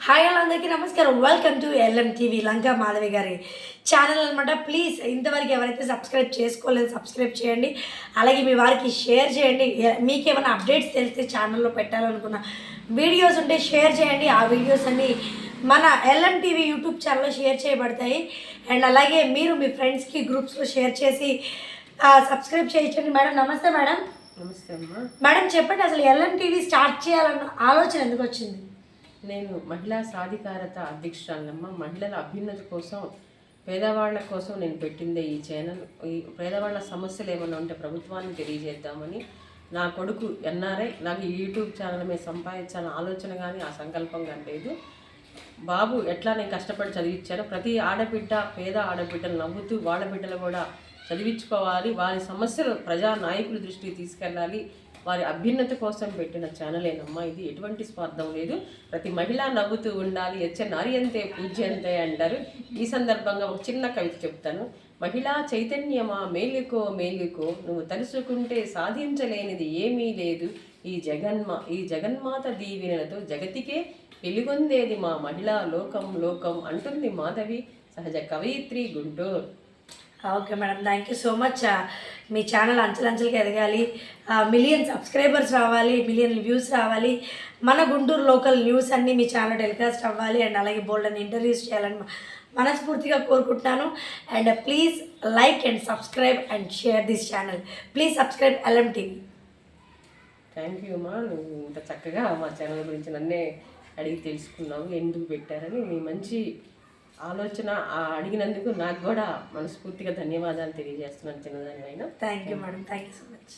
Hi hello అందరికీ నమస్కారం. Welcome to LM TV Lanka Madhavi గారి ఛానల్ అనమాట. ప్లీజ్ ఇంతవరకు ఎవరైతే సబ్స్క్రైబ్ చేసుకోలేదు సబ్స్క్రైబ్ చేయండి. అలాగే మీ వారికి షేర్ చేయండి. మీకు ఏమైనా అప్డేట్స్ తెలిస్తే ఛానల్లో పెట్టాలనుకున్న వీడియోస్ ఉంటే షేర్ చేయండి. ఆ వీడియోస్ అన్నీ మన ఎల్ఎం టీవీ యూట్యూబ్ ఛానల్లో షేర్ చేయబడతాయి. అండ్ అలాగే మీరు మీ ఫ్రెండ్స్కి గ్రూప్స్లో షేర్ చేసి సబ్స్క్రైబ్ చేయించండి. మేడం నమస్తే. మేడం నమస్తే అమ్మా. మేడం చెప్పండి, అసలు ఎల్ఎం టీవీ స్టార్ట్ చేయాలన్న ఆలోచన ఎందుకు వచ్చింది? నేను మహిళా సాధికారత అధ్యక్షురాలమ్మ. మహిళల అభ్యున్నతి కోసం, పేదవాళ్ల కోసం నేను పెట్టిందే ఈ ఛానల్. ఈ పేదవాళ్ల సమస్యలు ఏమైనా ఉంటే ప్రభుత్వానికి తెలియజేద్దామని. నా కొడుకు ఎన్ఆర్ఐ, నాకు ఈ యూట్యూబ్ ఛానల్ మీద సంపాదించాలని ఆలోచన కానీ ఆ సంకల్పం కానీ లేదు. బాబు ఎట్లా నేను కష్టపడి చదివించాను. ప్రతి ఆడబిడ్డ, పేద ఆడబిడ్డలు నవ్వుతూ వాళ్ళ బిడ్డలు కూడా చదివించుకోవాలి. వారి సమస్యలు ప్రజా నాయకుల దృష్టికి తీసుకెళ్ళాలి. వారి అభ్యున్నతి కోసం పెట్టిన ఛానలేనమ్మా. ఇది ఎటువంటి స్వార్థం లేదు. ప్రతి మహిళ నవ్వుతూ ఉండాలి. ఎచ్చ నార్యంతే పూజ్యంతే అంటారు. ఈ సందర్భంగా ఒక చిన్న కవిత చెప్తాను. మహిళా చైతన్యమా మేలుకో మేలుకో, నువ్వు తలుసుకుంటే సాధించలేనిది ఏమీ లేదు. ఈ జగన్మాత దీవెనలతో జగతికే వెలుగొందేది మా మహిళా లోకం లోకం అంటుంది మాధవి, సహజ కవయిత్రి, Guntur. Okay madam, thank you so much. మీ ఛానల్ అంచెలంచెలకి ఎదగాలి, మిలియన్ సబ్స్క్రైబర్స్ రావాలి, మిలియన్ వ్యూస్ రావాలి, మన గుంటూరు లోకల్ న్యూస్ అన్నీ మీ ఛానల్ టెలికాస్ట్ అవ్వాలి. అండ్ అలాగే బోల్డ్ అని ఇంటర్వ్యూస్ చేయాలని మనస్ఫూర్తిగా కోరుకుంటున్నాను. And please like and subscribe and share this channel. Please subscribe LM TV. Thank you అమ్మా. నువ్వు ఇంత చక్కగా మా ఛానల్ గురించి నన్నే అడిగి తెలుసుకున్నావు, ఎందుకు పెట్టారని. నీ మంచి ఆలోచన అడిగినందుకు నాకు కూడా మనస్ఫూర్తిగా ధన్యవాదాలు తెలియజేస్తున్నాను చిన్నదాని అయినా. Thank you madam, thank you so much.